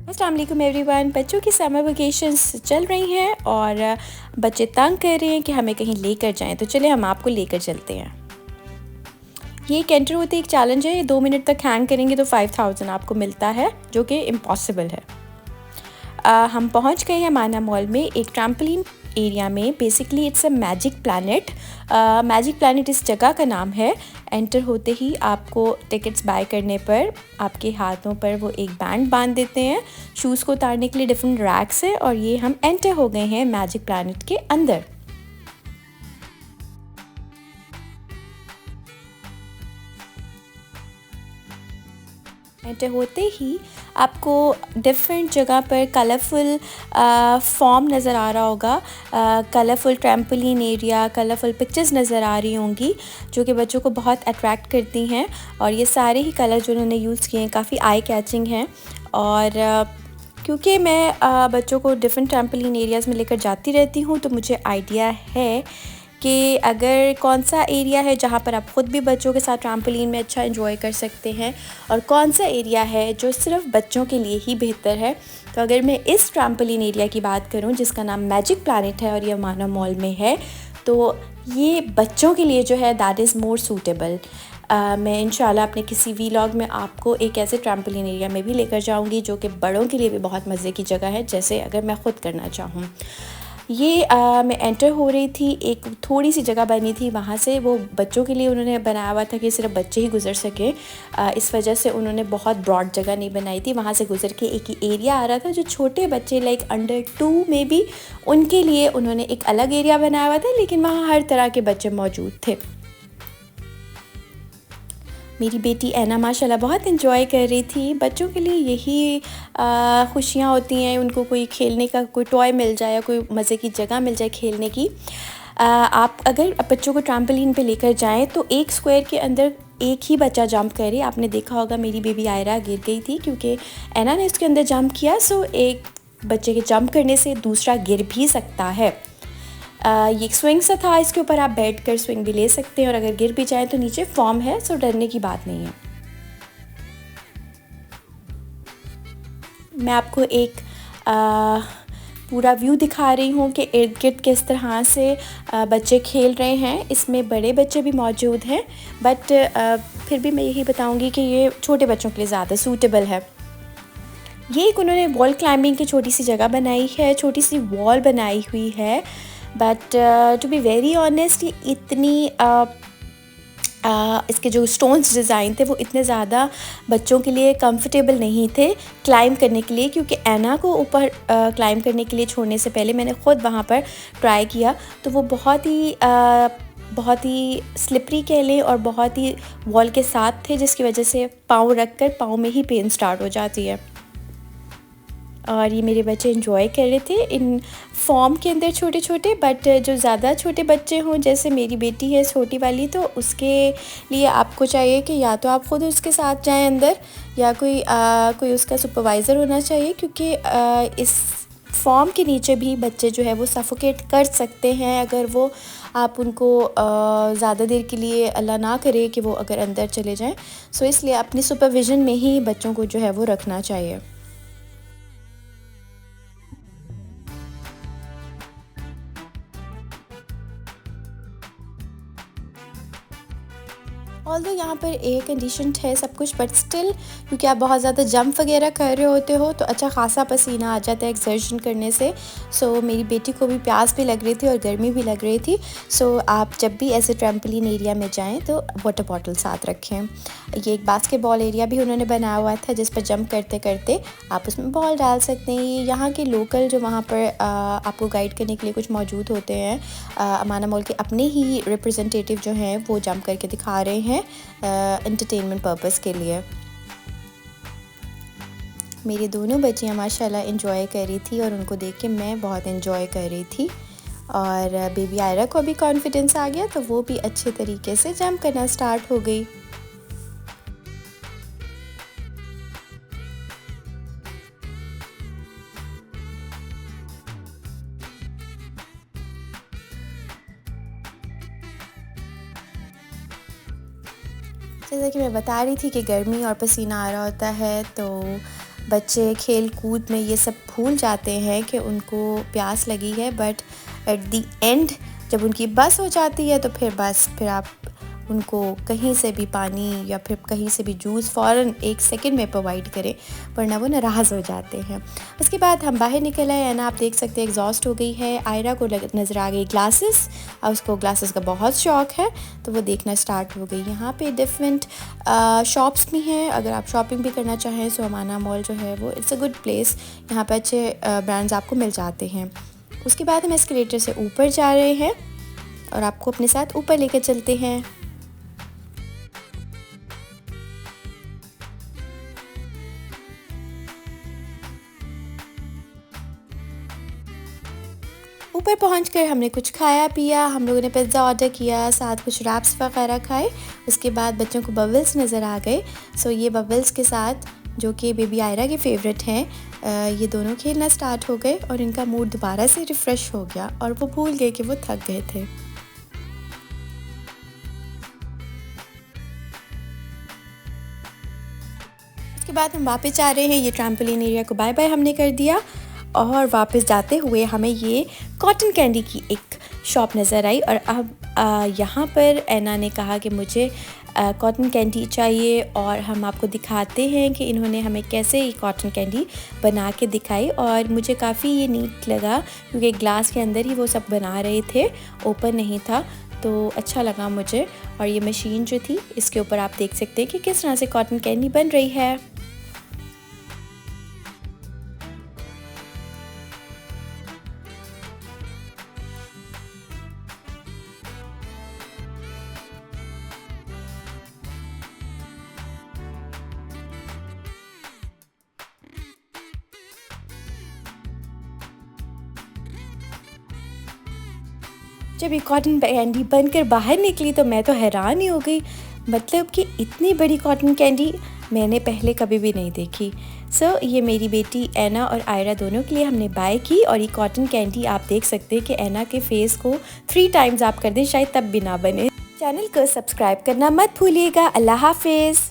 अस्सलाम वालेकुम एवरीवन। बच्चों की समर वेकेशंस चल रही हैं और बच्चे तंग कर रहे हैं कि हमें कहीं लेकर जाएं, तो चले हम आपको लेकर चलते हैं। ये एक एंटर होते एक चैलेंज है, ये 2 मिनट तक हैंग करेंगे तो 5000 आपको मिलता है, जो कि इम्पॉसिबल है। हम पहुंच गए हैं माना मॉल में, एक ट्रैम्पोलिन एरिया में। Basically it's a magic planet. Magic planet इस जगह का नाम है। एंटर होते ही आपको टिकट्स बाय करने पर आपके हाथों पर वो एक बैंड बांध देते हैं। शूज़ को उतारने के लिए डिफरेंट रैक्स है और ये हम एंटर हो गए हैं मैजिक प्लैनेट के अंदर। एंटर होते ही आपको डिफरेंट जगह पर कलरफुल फॉर्म नज़र आ रहा होगा, colourful trampoline area, colourful pictures नज़र आ रही होंगी जो कि बच्चों को बहुत अट्रैक्ट करती हैं। और ये सारे ही कलर जो उन्होंने यूज़ किए हैं काफ़ी आई कैचिंग हैं। और क्योंकि मैं बच्चों को डिफरेंट ट्रैम्पोलिन एरियाज़ में लेकर जाती रहती हूँ, तो मुझे आइडिया है कि अगर कौन सा एरिया है जहाँ पर आप ख़ुद भी बच्चों के साथ ट्रैम्पोलिन में अच्छा एंजॉय कर सकते हैं और कौन सा एरिया है जो सिर्फ बच्चों के लिए ही बेहतर है। तो अगर मैं इस ट्रैम्पोलिन एरिया की बात करूँ जिसका नाम मैजिक प्लैनेट है और ये माना मॉल में है, तो ये बच्चों के लिए जो है दैट इज़ मोर सूटेबल। मैं इंशाल्लाह अपने किसी वीलॉग में आपको एक ऐसे ट्रैम्पोलिन एरिया में भी लेकर जाऊंगी जो कि बड़ों के लिए भी बहुत मज़े की जगह है, जैसे अगर मैं ख़ुद करना चाहूँ। ये मैं एंटर हो रही थी, एक थोड़ी सी जगह बनी थी, वहाँ से वो बच्चों के लिए उन्होंने बनाया हुआ था कि सिर्फ बच्चे ही गुजर सकें। इस वजह से उन्होंने बहुत ब्रॉड जगह नहीं बनाई थी। वहाँ से गुजर के एक ही एरिया आ रहा था जो छोटे बच्चे लाइक अंडर 2 में भी, उनके लिए उन्होंने एक अलग एरिया बनाया हुआ था, लेकिन वहाँ हर तरह के बच्चे मौजूद थे। मेरी बेटी ऐना माशाल्लाह बहुत इन्जॉय कर रही थी। बच्चों के लिए यही खुशियाँ होती हैं, उनको कोई खेलने का कोई टॉय मिल जाए या कोई मज़े की जगह मिल जाए खेलने की। आप अगर बच्चों को ट्रैम्पोलिन पे लेकर जाएं तो एक स्क्वायर के अंदर एक ही बच्चा जंप करे। आपने देखा होगा मेरी बेबी आयरा गिर गई थी क्योंकि ऐना ने इसके अंदर जंप किया। सो एक बच्चे के जंप करने से दूसरा गिर भी सकता है। ये स्विंग सा था, इसके ऊपर आप बैठ कर स्विंग भी ले सकते हैं और अगर गिर भी जाए तो नीचे फॉर्म है, सो डरने की बात नहीं है। मैं आपको एक पूरा व्यू दिखा रही हूँ कि इर्द गिर्द किस तरह से बच्चे खेल रहे हैं। इसमें बड़े बच्चे भी मौजूद हैं, बट फिर भी मैं यही बताऊँगी कि ये छोटे बच्चों के लिए ज़्यादा सूटेबल है। ये एक उन्होंने वॉल क्लाइंबिंग की छोटी सी जगह बनाई है, छोटी सी वॉल बनाई हुई है, but to be very honest ये इतनी इसके जो स्टोन्स डिज़ाइन थे वो इतने ज़्यादा बच्चों के लिए कंफर्टेबल नहीं थे क्लाइंब करने के लिए, क्योंकि ऐना को ऊपर क्लाइंब करने के लिए छोड़ने से पहले मैंने ख़ुद वहाँ पर ट्राई किया तो वो बहुत ही स्लिपरी कह लें और बहुत ही वॉल के साथ थे, जिसकी वजह से पाँव रख कर पाँव में ही पेन स्टार्ट हो जाती है। और ये मेरे बच्चे एंजॉय कर रहे थे इन फॉर्म के अंदर छोटे छोटे, बट जो ज़्यादा छोटे बच्चे हों जैसे मेरी बेटी है छोटी वाली, तो उसके लिए आपको चाहिए कि या तो आप ख़ुद उसके साथ जाएं अंदर या कोई उसका सुपरवाइज़र होना चाहिए, क्योंकि इस फॉर्म के नीचे भी बच्चे जो है वो सफोकेट कर सकते हैं अगर वो आप उनको ज़्यादा देर के लिए, अल्लाह ना करे कि वो अगर अंदर चले जाएँ। सो इसलिए अपनी सुपरविज़न में ही बच्चों को जो है वो रखना चाहिए। ऑल्दो यहाँ पर एयर कंडीशन्ड है सब कुछ, बट स्टिल क्योंकि आप बहुत ज़्यादा जंप वगैरह कर रहे होते हो तो अच्छा खासा पसीना आ जाता है एक्सर्शन करने से। सो मेरी बेटी को भी प्यास भी लग रही थी और गर्मी भी लग रही थी। सो आप जब भी ऐसे ट्रैम्पोलिन एरिया में जाएं तो वाटर बॉटल साथ रखें। ये एक बास्केटबॉल एरिया भी उन्होंने बनाया हुआ था जिस पर जंप करते करते आप उसमें बॉल डाल सकते हैं। ये यहाँ के लोकल जो वहाँ पर आपको गाइड करने के लिए कुछ मौजूद होते हैं, अमाना मॉल के अपने ही रिप्रेजेंटेटिव जो हैं वो जंप करके दिखा रहे हैं एंटरटेनमेंट पर्पस के लिए। मेरी दोनों बच्चियाँ माशाल्लाह एंजॉय कर रही थी और उनको देख के मैं बहुत एंजॉय कर रही थी। और बेबी आयरा को भी कॉन्फिडेंस आ गया तो वो भी अच्छे तरीके से जंप करना स्टार्ट हो गई। जैसा कि मैं बता रही थी कि गर्मी और पसीना आ रहा होता है तो बच्चे खेल कूद में ये सब भूल जाते हैं कि उनको प्यास लगी है, बट एट द एंड जब उनकी बस हो जाती है तो फिर आप उनको कहीं से भी पानी या फिर कहीं से भी जूस फ़ौरन 1 सेकंड में प्रोवाइड करें, वरना वो नाराज़ हो जाते हैं। उसके बाद हम बाहर निकल आए हैं ना, आप देख सकते हैं एग्जॉस्ट हो गई है। आयरा को नज़र आ गई ग्लासेस, और उसको ग्लासेस का बहुत शौक़ है तो वो देखना स्टार्ट हो गई। यहाँ पे डिफरेंट शॉप्स भी हैं, अगर आप शॉपिंग भी करना चाहें सोमाना मॉल जो है वो इट्स अ गुड प्लेस। यहाँ पर अच्छे ब्रांड्स आपको मिल जाते हैं। उसके बाद हम एस्केलेटर से ऊपर जा रहे हैं और आपको अपने साथ ऊपर लेकर चलते हैं। ऊपर पहुंचकर हमने कुछ खाया पिया, हम लोगों ने पिज़्ज़ा ऑर्डर किया, साथ कुछ रैप्स वगैरह खाए। उसके बाद बच्चों को बबल्स नज़र आ गए। सो ये बबल्स के साथ, जो कि बेबी आयरा के फेवरेट हैं, ये दोनों खेलना स्टार्ट हो गए और इनका मूड दोबारा से रिफ़्रेश हो गया और वो भूल गए कि वो थक गए थे। उसके बाद हम वापस जा रहे हैं। ये ट्रैम्पोलिन एरिया को बाय बाय हमने कर दिया और वापस जाते हुए हमें ये कॉटन कैंडी की एक शॉप नज़र आई। और अब यहाँ पर ऐना ने कहा कि मुझे कॉटन कैंडी चाहिए, और हम आपको दिखाते हैं कि इन्होंने हमें कैसे ये कॉटन कैंडी बना के दिखाई। और मुझे काफ़ी ये नीट लगा क्योंकि ग्लास के अंदर ही वो सब बना रहे थे, ओपन नहीं था, तो अच्छा लगा मुझे। और ये मशीन जो थी इसके ऊपर आप देख सकते हैं कि किस तरह से कॉटन कैंडी बन रही है। जब ये कॉटन कैंडी बनकर बाहर निकली तो मैं तो हैरान ही हो गई, मतलब कि इतनी बड़ी कॉटन कैंडी मैंने पहले कभी भी नहीं देखी। ये मेरी बेटी ऐना और आयरा दोनों के लिए हमने बाय की। और ये कॉटन कैंडी आप देख सकते हैं कि ऐना के फेस को 3 टाइम्स आप कर दें शायद तब भी ना बने। चैनल को सब्सक्राइब करना मत भूलिएगा। अल्लाह हाफिज़।